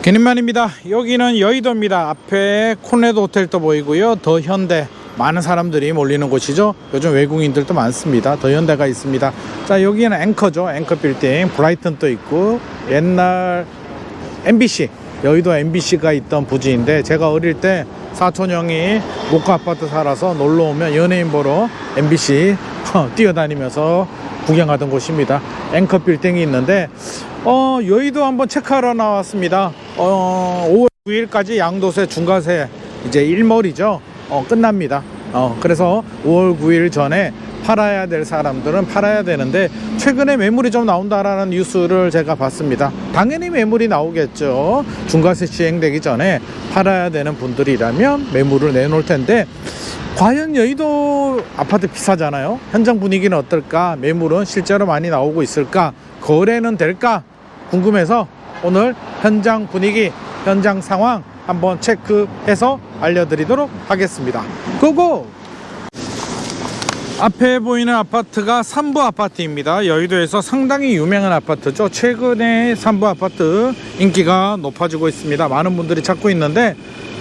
개님만입니다. 여기는 여의도입니다. 앞에 콘레드 호텔도 보이고요. 더 현대, 많은 사람들이 몰리는 곳이죠. 요즘 외국인들도 많습니다. 더 현대가 있습니다. 자, 여기는 앵커죠. 앵커 빌딩. 브라이튼도 있고, 옛날 MBC, 여의도 MBC가 있던 부지인데, 제가 어릴 때 사촌 형이 목가 아파트 살아서 놀러 오면 연예인 보러 MBC 뛰어다니면서 구경하던 곳입니다. 앵커 빌딩이 있는데 여의도 한번 체크하러 나왔습니다. 5월 9일까지 양도세 중과세 이제 일몰이죠. 끝납니다. 그래서 5월 9일 전에 팔아야 될 사람들은 팔아야 되는데, 최근에 매물이 좀 나온다라는 뉴스를 제가 봤습니다. 당연히 매물이 나오겠죠. 중과세 시행되기 전에 팔아야 되는 분들이라면 매물을 내놓을 텐데, 과연 여의도 아파트 비싸잖아요. 현장 분위기는 어떨까? 매물은 실제로 많이 나오고 있을까? 거래는 될까? 궁금해서 오늘 현장 분위기, 현장 상황 한번 체크해서 알려드리도록 하겠습니다. 고고! 앞에 보이는 아파트가 삼부 아파트입니다. 여의도에서 상당히 유명한 아파트죠. 최근에 삼부 아파트 인기가 높아지고 있습니다. 많은 분들이 찾고 있는데,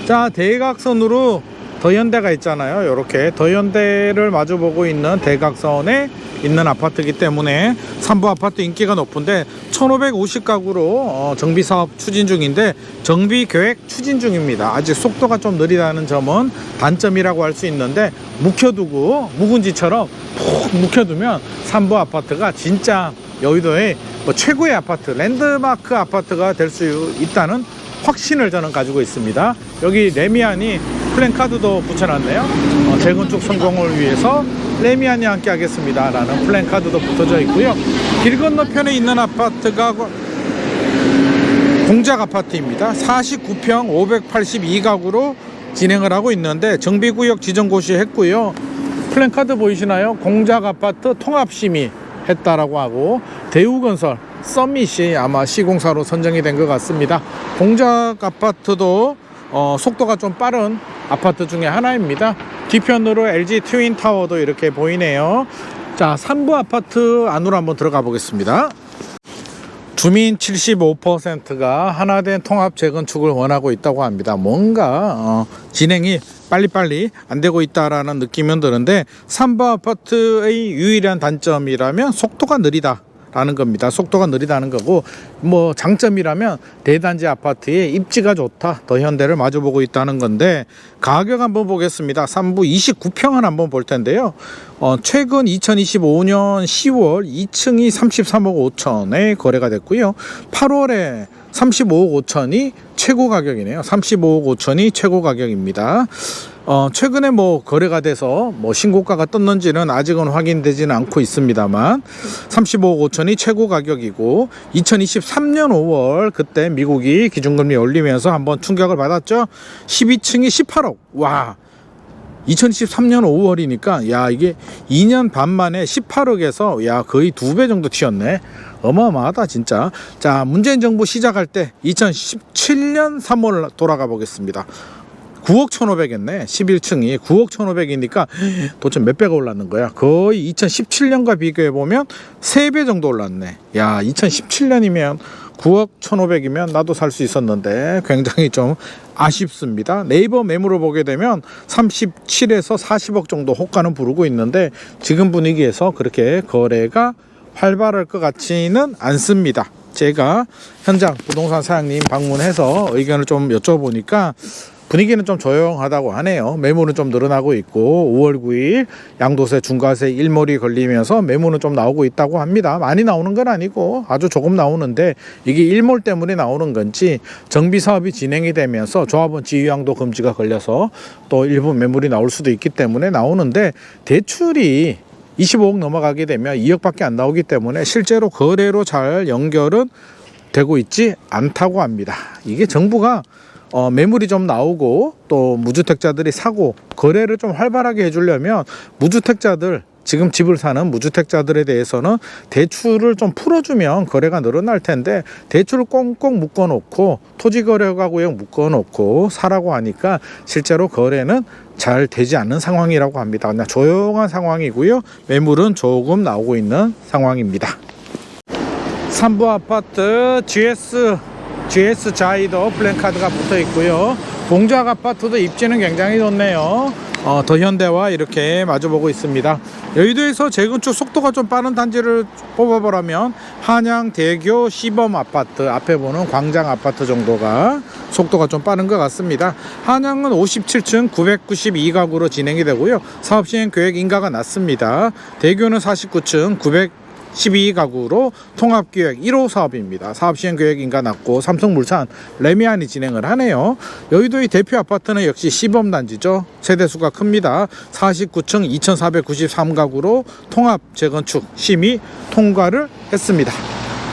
자, 대각선으로 더현대가 있잖아요. 이렇게 더현대를 마주보고 있는 대각선에 있는 아파트이기 때문에 삼부 아파트 인기가 높은데, 1550가구로 정비사업 추진 중인데, 정비계획 추진 중입니다. 아직 속도가 좀 느리다는 점은 단점이라고 할 수 있는데, 묵혀두고 묵은지처럼 푹 묵혀두면 삼부 아파트가 진짜 여의도의 최고의 아파트, 랜드마크 아파트가 될 수 있다는 확신을 저는 가지고 있습니다. 여기 레미안이 플랜카드도 붙여놨네요. 재건축 성공을 위해서 레미안이 함께 하겠습니다 라는 플랜카드도 붙어져 있고요. 길 건너편에 있는 아파트가 공작 아파트입니다. 49평 582가구로 진행을 하고 있는데, 정비구역 지정 고시했고요. 플랜카드 보이시나요? 공작 아파트 통합심의 했다라고 하고, 대우건설 썸밋이 아마 시공사로 선정이 된 것 같습니다. 공작 아파트도 속도가 좀 빠른 아파트 중에 하나입니다. 뒤편으로 LG 트윈타워도 이렇게 보이네요. 자, 삼부 아파트 안으로 한번 들어가 보겠습니다. 주민 75%가 하나된 통합 재건축을 원하고 있다고 합니다. 뭔가 진행이 빨리빨리 안 되고 있다라는 느낌은 드는데, 삼부 아파트의 유일한 단점이라면 속도가 느리다 라는 겁니다. 속도가 느리다는 거고, 장점이라면 대단지 아파트의 입지가 좋다, 더 현대를 마주보고 있다는 건데, 가격 한번 보겠습니다. 3부 29평을 한번 볼 텐데요. 최근 2025년 10월 2층이 33억 5천에 거래가 됐고요. 8월에 35억 5천이 최고 가격이네요. 35억 5천이 최고 가격입니다. 최근에 거래가 돼서 신고가가 떴는지는 아직은 확인되지는 않고 있습니다만, 35억 5천이 최고 가격이고, 2023년 5월 그때 미국이 기준금리 올리면서 한번 충격을 받았죠. 12층이 18억. 와, 2023년 5월이니까 야, 이게 2년 반 만에 18억에서 야, 거의 2배 정도 튀었네. 어마어마하다 진짜. 자, 문재인 정부 시작할 때 2017년 3월 돌아가 보겠습니다. 9억 1,500이었네. 11층이 9억 1,500이니까 도대체 몇 배가 올랐는 거야. 거의 2017년과 비교해보면 3배 정도 올랐네. 야, 2017년이면 9억 1,500이면 나도 살 수 있었는데 굉장히 좀 아쉽습니다. 네이버 매물을 보게 되면 37에서 40억 정도 호가는 부르고 있는데, 지금 분위기에서 그렇게 거래가 활발할 것 같지는 않습니다. 제가 현장 부동산 사장님 방문해서 의견을 좀 여쭤보니까 분위기는 좀 조용하다고 하네요. 매물은 좀 늘어나고 있고, 5월 9일 양도세 중과세 일몰이 걸리면서 매물은 좀 나오고 있다고 합니다. 많이 나오는 건 아니고 아주 조금 나오는데, 이게 일몰 때문에 나오는 건지 정비 사업이 진행이 되면서 조합원 지위양도 금지가 걸려서 또 일부 매물이 나올 수도 있기 때문에 나오는데, 대출이 25억 넘어가게 되면 2억밖에 안 나오기 때문에 실제로 거래로 잘 연결은 되고 있지 않다고 합니다. 이게 정부가 매물이 좀 나오고 또 무주택자들이 사고 거래를 좀 활발하게 해주려면, 무주택자들, 지금 집을 사는 무주택자들에 대해서는 대출을 좀 풀어주면 거래가 늘어날 텐데, 대출을 꽁꽁 묶어놓고 토지거래가구역 묶어놓고 사라고 하니까 실제로 거래는 잘 되지 않는 상황이라고 합니다. 그냥 조용한 상황이고요. 매물은 조금 나오고 있는 상황입니다. 삼부 아파트 GS GS 자이더 플랜카드가 붙어 있고요. 공작 아파트도 입지는 굉장히 좋네요. 더현대와 이렇게 마주보고 있습니다. 여의도에서 재건축 속도가 좀 빠른 단지를 뽑아보라면 한양 대교 시범 아파트, 앞에 보는 광장 아파트 정도가 속도가 좀 빠른 것 같습니다. 한양은 57층 992가구로 진행이 되고요. 사업시행 계획 인가가 났습니다. 대교는 49층 912가구로 통합기획 1호 사업입니다. 사업시행계획 인가 났고 삼성물산, 레미안이 진행을 하네요. 여의도의 대표 아파트는 역시 시범단지죠. 세대수가 큽니다. 49층 2493가구로 통합 재건축 심의 통과를 했습니다.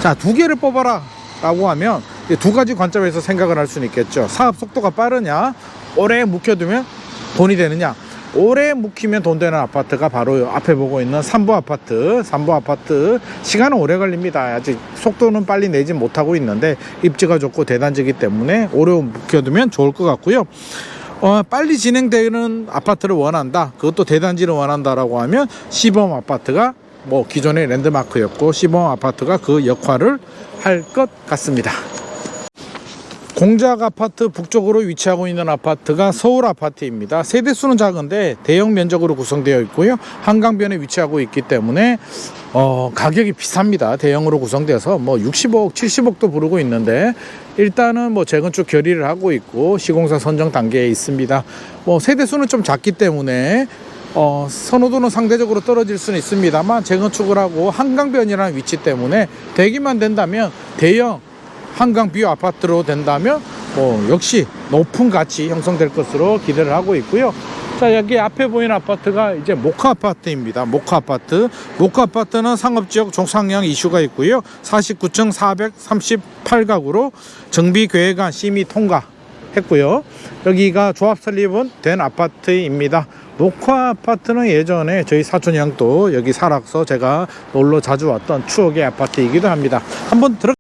자, 두 개를 뽑아라 라고 하면 두 가지 관점에서 생각을 할 수는 있겠죠. 사업 속도가 빠르냐, 오래 묵혀두면 돈이 되느냐. 오래 묵히면 돈 되는 아파트가 바로 앞에 보고 있는 삼부 아파트. 시간은 오래 걸립니다. 아직 속도는 빨리 내지 못하고 있는데 입지가 좋고 대단지기 때문에 오래 묵혀두면 좋을 것 같고요. 빨리 진행되는 아파트를 원한다, 그것도 대단지를 원한다라고 하면 시범 아파트가 기존의 랜드마크였고 시범 아파트가 그 역할을 할 것 같습니다. 공작 아파트 북쪽으로 위치하고 있는 아파트가 서울 아파트입니다. 세대수는 작은데 대형 면적으로 구성되어 있고요. 한강변에 위치하고 있기 때문에 가격이 비쌉니다. 대형으로 구성돼서 60억, 70억도 부르고 있는데 일단은 재건축 결의를 하고 있고 시공사 선정 단계에 있습니다. 세대수는 좀 작기 때문에 선호도는 상대적으로 떨어질 수는 있습니다만 재건축을 하고 한강변이라는 위치 때문에 되기만 된다면 대형 한강 뷰 아파트로 된다면 역시 높은 가치 형성될 것으로 기대를 하고 있고요. 자, 여기 앞에 보이는 아파트가 이제 모카 아파트입니다. 모카 아파트는 상업지역 종상향 이슈가 있고요. 49층 438가구로 정비계획안 심의 통과했고요. 여기가 조합 설립은 된 아파트입니다. 모카 아파트는 예전에 저희 사촌 형도 여기 살아서 제가 놀러 자주 왔던 추억의 아파트이기도 합니다. 한번 들어